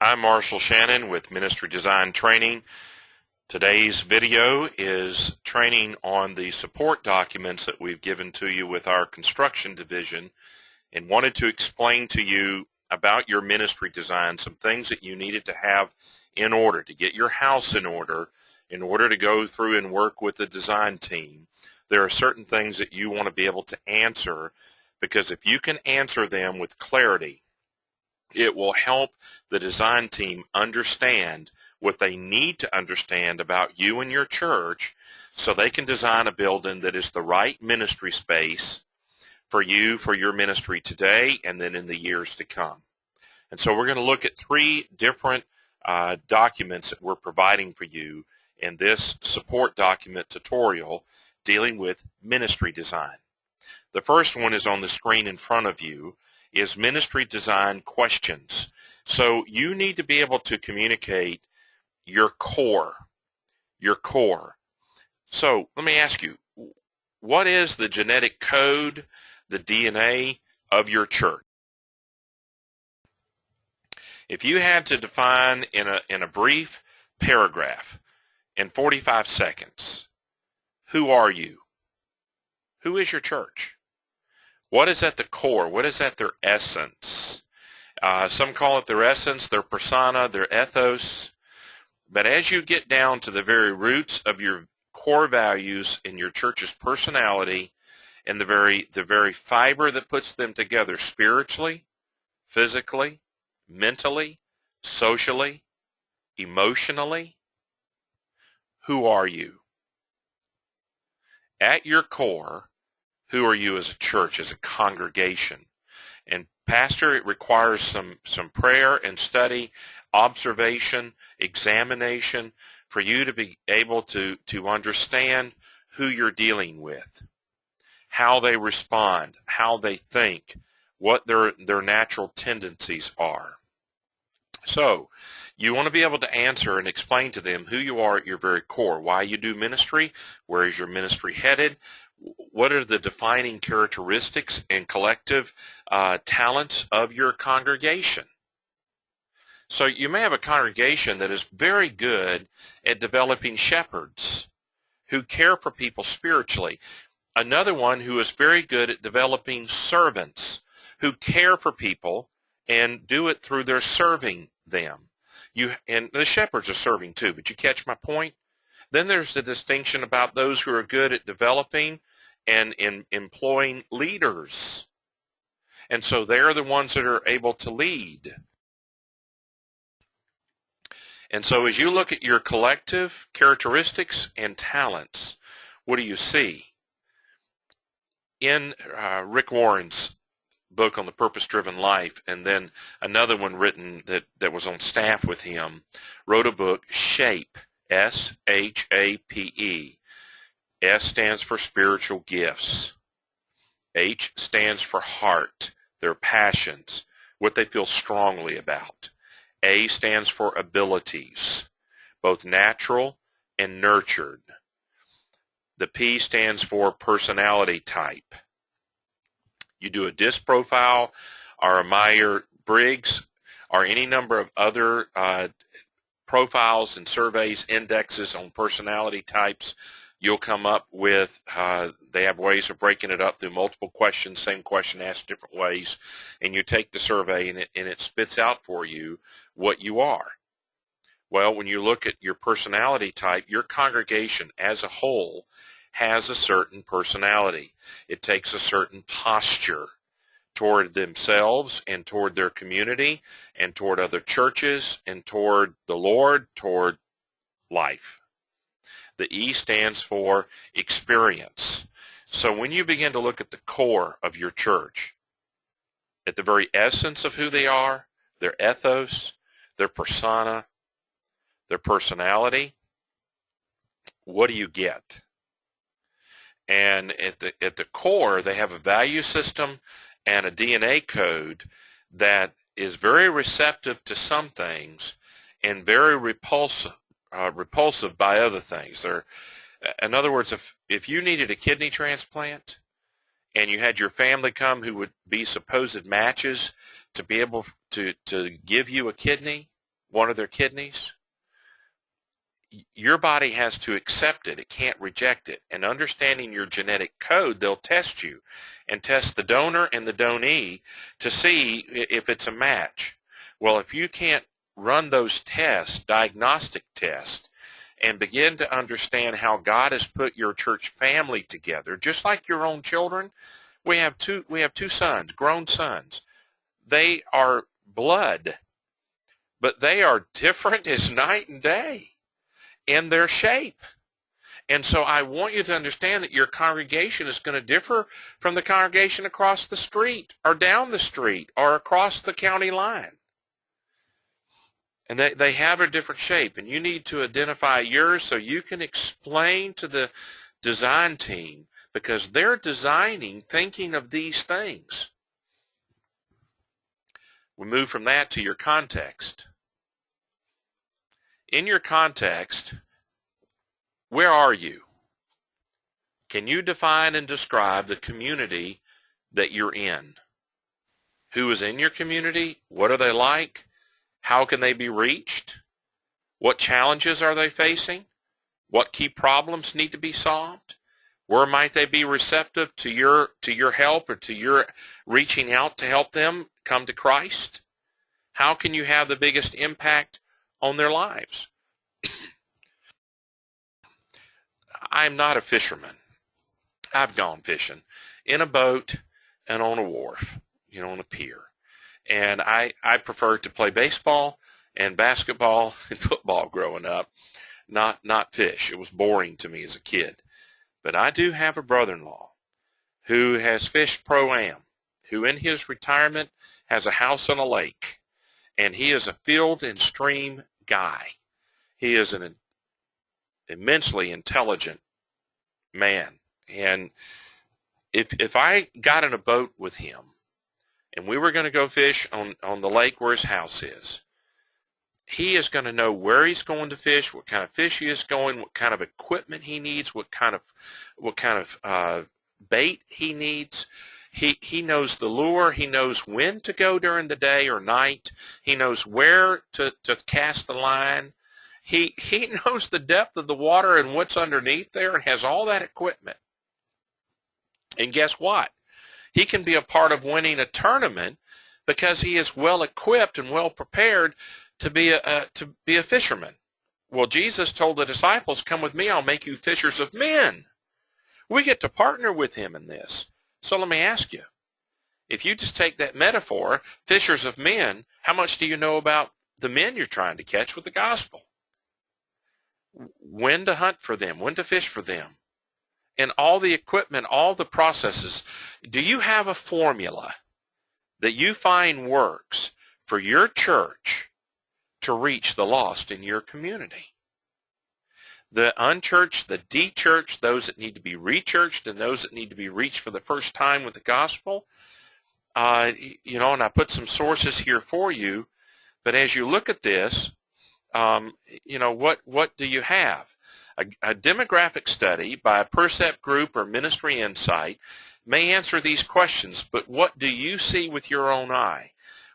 I'm Marshall Shannon with Ministry Design Training. Today's video is training on the support documents that we've given to you with our construction division, and wanted to explain to you about your ministry design, some things that you needed to have in order to get your house in order to go through and work with the design team. There are certain things that you want to be able to answer, because if you can answer them with clarity, it will help the design team understand what they need to understand about you and your church, so they can design a building that is the right ministry space for you, for your ministry today, and then in the years to come. And so we're going to look at three different documents that we're providing for you in this support document tutorial dealing with ministry design. The first one is on the screen in front of you, is ministry design questions. So you need to be able to communicate your core. So let me ask you, what is the genetic code, the DNA of your church? If you had to define in a brief paragraph, in 45 seconds, who are you? Who is your church? What is at the core? What is at their essence? Some call it their essence, their persona, their ethos. But as you get down to the very roots of your core values in your church's personality, and the very fiber that puts them together spiritually, physically, mentally, socially, emotionally, who are you? At your core, who are you as a church, as a congregation? And Pastor, it requires some prayer and study, observation, examination, for you to be able to understand who you're dealing with, how they respond, how they think, what their natural tendencies are. So you want to be able to answer and explain to them who you are at your very core, why you do ministry, where is your ministry headed, what are the defining characteristics and collective talents of your congregation. So you may have a congregation that is very good at developing shepherds who care for people spiritually. Another one who is very good at developing servants who care for people and do it through their serving them. And the shepherds are serving too, but you catch my point? Then there's the distinction about those who are good at developing and in employing leaders. And so they're the ones that are able to lead. And so as you look at your collective characteristics and talents, what do you see? In Rick Warren's book on the purpose-driven life, and then another one written that was on staff with him, wrote a book, SHAPE, S-H-A-P-E. S stands for spiritual gifts. H stands for heart, their passions, what they feel strongly about. A stands for abilities, both natural and nurtured. The P stands for personality type. You do a DISC profile or a Myers-Briggs or any number of other profiles and surveys, indexes on personality types, you'll come up with, they have ways of breaking it up through multiple questions, same question asked different ways, and you take the survey and it spits out for you what you are. Well, when you look at your personality type, your congregation as a whole has a certain personality. It takes a certain posture toward themselves and toward their community and toward other churches and toward the Lord, toward life. The E stands for experience. So when you begin to look at the core of your church, at the very essence of who they are, their ethos, their persona, their personality, what do you get? And at the core, they have a value system and a DNA code that is very receptive to some things and very repulsive by other things. In other words, if you needed a kidney transplant and you had your family come who would be supposed matches to be able to give you a kidney, one of their kidneys, your body has to accept it. It can't reject it. And understanding your genetic code, they'll test you and test the donor and the donee to see if it's a match. Well, if you can't run those tests, diagnostic tests, and begin to understand how God has put your church family together, just like your own children, we have two sons, grown sons. They are blood, but they are different as night and day in their shape. And so I want you to understand that your congregation is going to differ from the congregation across the street or down the street or across the county line. And they have a different shape, and you need to identify yours so you can explain to the design team, because they're designing thinking of these things. We move from that to your context. In your context, where are you? Can you define and describe the community that you're in? Who is in your community? What are they like? How can they be reached? What challenges are they facing? What key problems need to be solved? Where might they be receptive to your help or to your reaching out to help them come to Christ? How can you have the biggest impact on their lives? I'm not a fisherman. I've gone fishing in a boat and on a wharf, on a pier. And I preferred to play baseball and basketball and football growing up, not fish. It was boring to me as a kid. But I do have a brother-in-law who has fished Pro-Am, who in his retirement has a house on a lake, and he is a field and stream guy. He is an immensely intelligent man. And if I got in a boat with him, and we were going to go fish on the lake where his house is, he is going to know where he's going to fish, what kind of fish he is going, what kind of equipment he needs, what kind of bait he needs. He knows the lure. He knows when to go during the day or night. He knows where to cast the line. He knows the depth of the water and what's underneath there, and has all that equipment. And guess what? He can be a part of winning a tournament because he is well equipped and well prepared to be a fisherman. Well, Jesus told the disciples, "Come with me, I'll make you fishers of men." We get to partner with him in this. So let me ask you, if you just take that metaphor, fishers of men, how much do you know about the men you're trying to catch with the gospel? When to hunt for them, when to fish for them, and all the equipment, all the processes. Do you have a formula that you find works for your church to reach the lost in your community? The unchurched, the de-churched, those that need to be re-churched, and those that need to be reached for the first time with the gospel. And I put some sources here for you. But as you look at this, what do you have? A demographic study by a Percept Group or Ministry Insight may answer these questions, but what do you see with your own eye?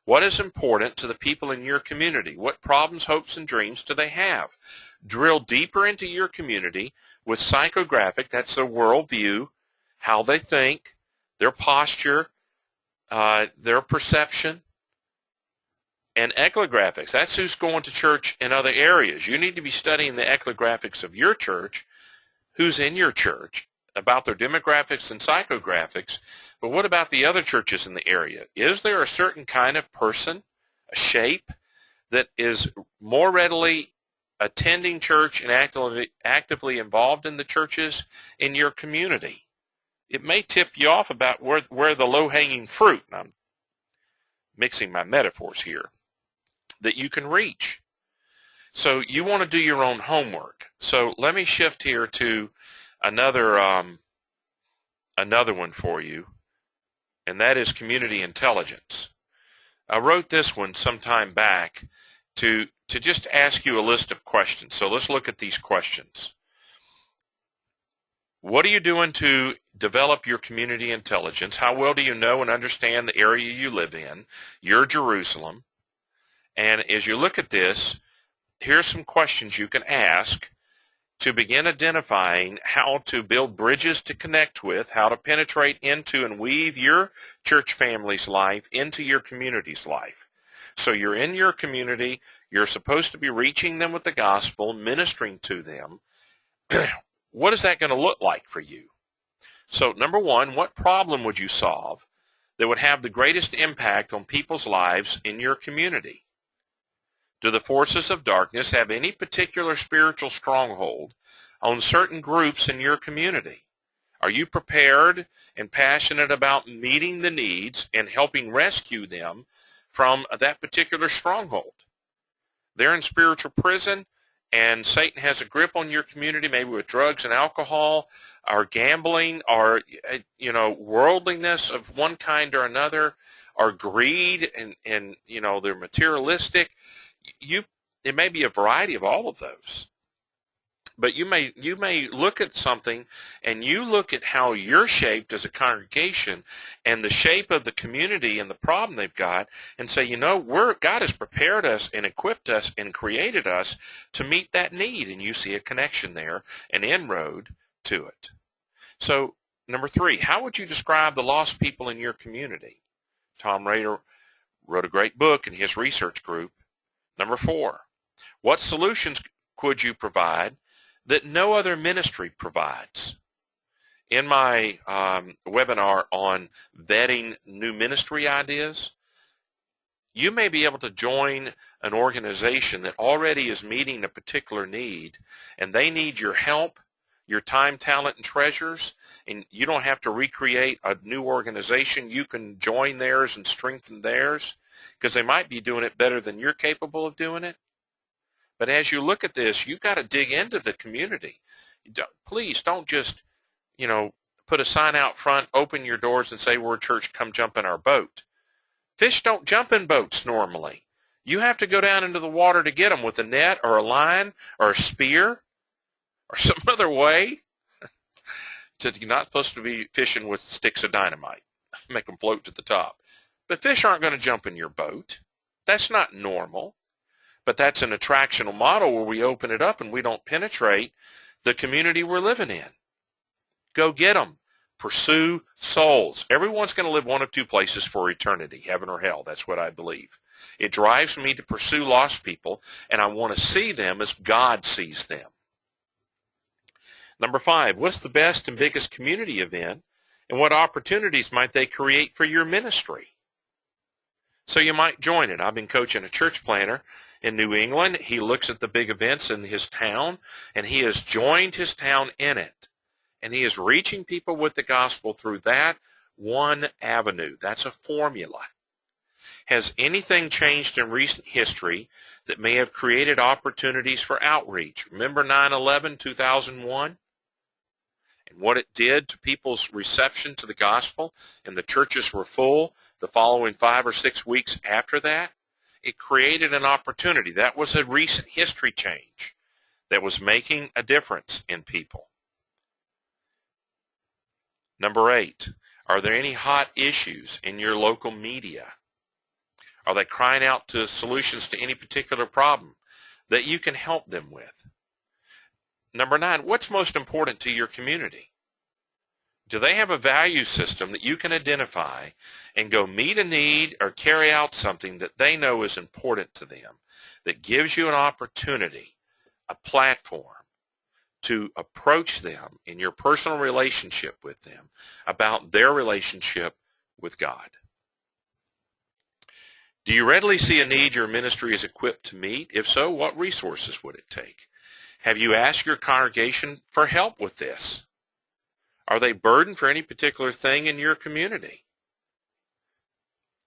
What is important to the people in your community? What problems, hopes, and dreams do they have? Drill deeper into your community with psychographic, that's their worldview, how they think, their posture, their perception, and eclographics. That's who's going to church in other areas. You need to be studying the eclographics of your church, who's in your church, about their demographics and psychographics. But what about the other churches in the area? Is there a certain kind of person, a shape, that is more readily attending church and actively involved in the churches in your community? It may tip you off about where the low-hanging fruit, and I'm mixing my metaphors here, that you can reach. So you want to do your own homework. So let me shift here to another one for you, and that is community intelligence. I wrote this one some time back to just ask you a list of questions. So let's look at these questions. What are you doing to develop your community intelligence? How well do you know and understand the area you live in, your Jerusalem? And as you look at this, here's some questions you can ask to begin identifying how to build bridges to connect with, how to penetrate into and weave your church family's life into your community's life. So you're in your community, you're supposed to be reaching them with the gospel, ministering to them. What is that going to look like for you? So number one, what problem would you solve that would have the greatest impact on people's lives in your community? Do the forces of darkness have any particular spiritual stronghold on certain groups in your community? Are you prepared and passionate about meeting the needs and helping rescue them from that particular stronghold? They're in spiritual prison, and Satan has a grip on your community, maybe with drugs and alcohol, or gambling, or worldliness of one kind or another, or greed, and they're materialistic. It may be a variety of all of those, but you may look at something, and you look at how you're shaped as a congregation and the shape of the community and the problem they've got, and say, God has prepared us and equipped us and created us to meet that need, and you see a connection there, an inroad to it. So number three, how would you describe the lost people in your community? Tom Rader wrote a great book in his research group. Number four, what solutions could you provide that no other ministry provides? In my webinar on vetting new ministry ideas, you may be able to join an organization that already is meeting a particular need, and they need your help, your time, talent, and treasures, and you don't have to recreate a new organization. You can join theirs and strengthen theirs, because they might be doing it better than you're capable of doing it. But as you look at this, you've got to dig into the community. Please don't just, put a sign out front, open your doors, and say, we're a church, come jump in our boat. Fish don't jump in boats normally. You have to go down into the water to get them with a net or a line or a spear or some other way. You're not supposed to be fishing with sticks of dynamite. Make them float to the top. But fish aren't going to jump in your boat. That's not normal. But that's an attractional model where we open it up and we don't penetrate the community we're living in. Go get them. Pursue souls. Everyone's going to live one of two places for eternity, heaven or hell. That's what I believe. It drives me to pursue lost people, and I want to see them as God sees them. Number five, what's the best and biggest community event, and what opportunities might they create for your ministry? So you might join it. I've been coaching a church planter in New England. He looks at the big events in his town, and he has joined his town in it. And he is reaching people with the gospel through that one avenue. That's a formula. Has anything changed in recent history that may have created opportunities for outreach? Remember 9/11, 2001? And what it did to people's reception to the gospel, and the churches were full the following 5 or 6 weeks after that? It created an opportunity. That was a recent history change that was making a difference in people. Number 8, are there any hot issues in your local media? Are they crying out to solutions to any particular problem that you can help them with? Number 9, what's most important to your community? Do they have a value system that you can identify and go meet a need or carry out something that they know is important to them, that gives you an opportunity, a platform to approach them in your personal relationship with them about their relationship with God? Do you readily see a need your ministry is equipped to meet? If so, what resources would it take? Have you asked your congregation for help with this? Are they burdened for any particular thing in your community?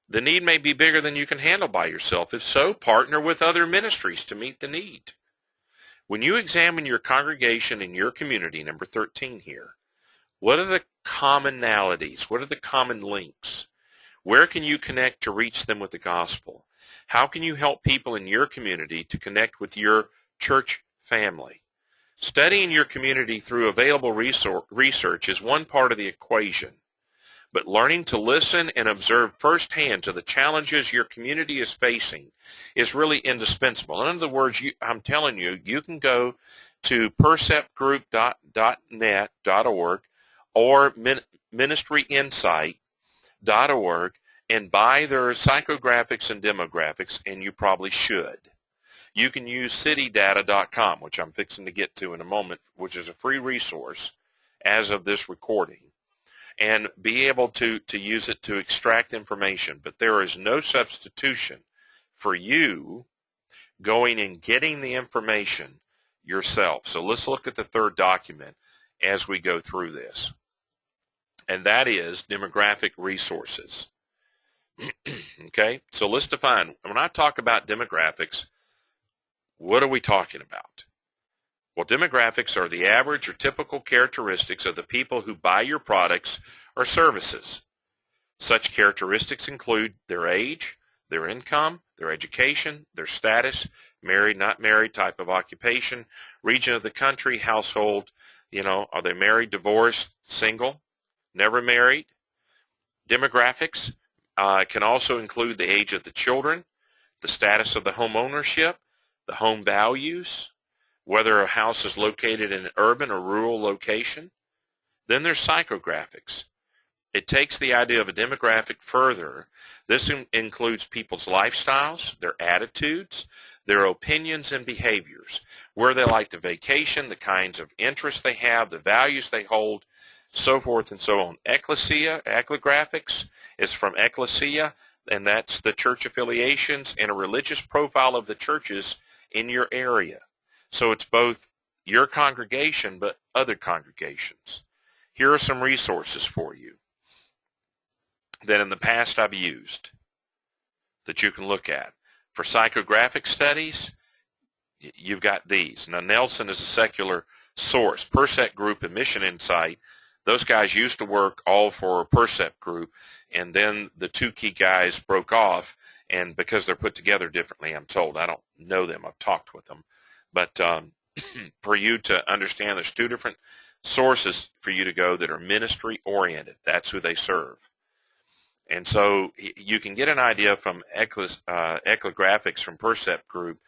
The need may be bigger than you can handle by yourself. If so, partner with other ministries to meet the need. When you examine your congregation and your community, number 13 here, what are the commonalities? What are the common links? Where can you connect to reach them with the gospel? How can you help people in your community to connect with your church family? Studying your community through available research is one part of the equation, But learning to listen and observe firsthand to the challenges your community is facing is really indispensable. In other words, I'm telling you, you can go to perceptgroup.net.org or ministryinsight.org and buy their psychographics and demographics, and you probably should. You can use citydata.com, which I'm fixing to get to in a moment, which is a free resource as of this recording, and be able to use it to extract information. But there is no substitution for you going and getting the information yourself. So let's look at the third document as we go through this, and that is demographic resources. Okay, so let's define. When I talk about demographics, what are we talking about? Well, demographics are the average or typical characteristics of the people who buy your products or services. Such characteristics include their age, their income, their education, their status, married, not married, type of occupation, region of the country, household, are they married, divorced, single, never married? Demographics can also include the age of the children, the status of the home ownership, the home values, whether a house is located in an urban or rural location. Then there's psychographics. It takes the idea of a demographic further. This includes people's lifestyles, their attitudes, their opinions and behaviors, where they like to vacation, the kinds of interests they have, the values they hold, so forth and so on. Ecclographics is from ecclesia, and that's the church affiliations and a religious profile of the churches in your area. So it's both your congregation but other congregations. Here are some resources for you that in the past I've used that you can look at. For psychographic studies, you've got these. Now, Nelson is a secular source. Percept Group and Mission Insight, those guys used to work all for Percept Group, and then the two key guys broke off, and because they're put together differently, I'm told. I don't know them. I've talked with them. But for you to understand, there's two different sources for you to go that are ministry-oriented. That's who they serve. And so you can get an idea from Ecclographics from Percept Group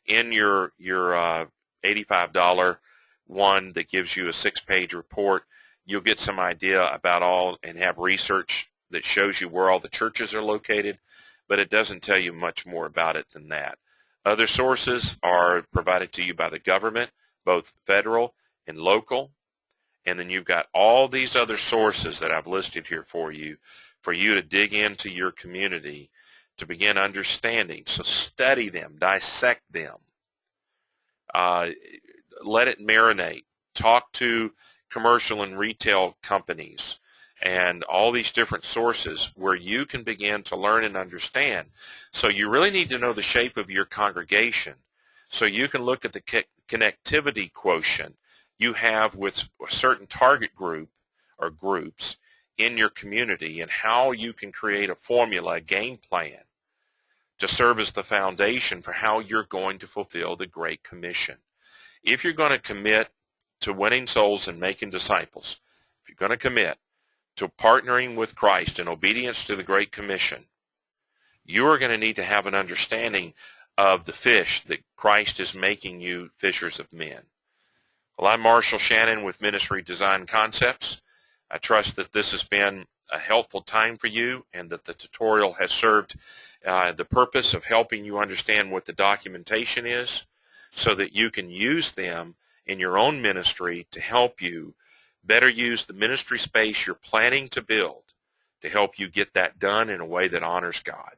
in your $85 one that gives you a 6-page report. You'll get some idea about all and have research that shows you where all the churches are located, but it doesn't tell you much more about it than that. Other sources are provided to you by the government, both federal and local, and then you've got all these other sources that I've listed here for you to dig into your community to begin understanding. So study them, dissect them, let it marinate. Talk to commercial and retail companies and all these different sources where you can begin to learn and understand. So you really need to know the shape of your congregation so you can look at the connectivity quotient you have with a certain target group or groups in your community and how you can create a formula, a game plan to serve as the foundation for how you're going to fulfill the Great Commission. If you're going to commit to winning souls and making disciples, if you're going to commit to partnering with Christ in obedience to the Great Commission, you are going to need to have an understanding of the fish that Christ is making you fishers of men. Well, I'm Marshall Shannon with Ministry Design Concepts. I trust that this has been a helpful time for you and that the tutorial has served the purpose of helping you understand what the documentation is so that you can use them in your own ministry to help you better use the ministry space you're planning to build to help you get that done in a way that honors God.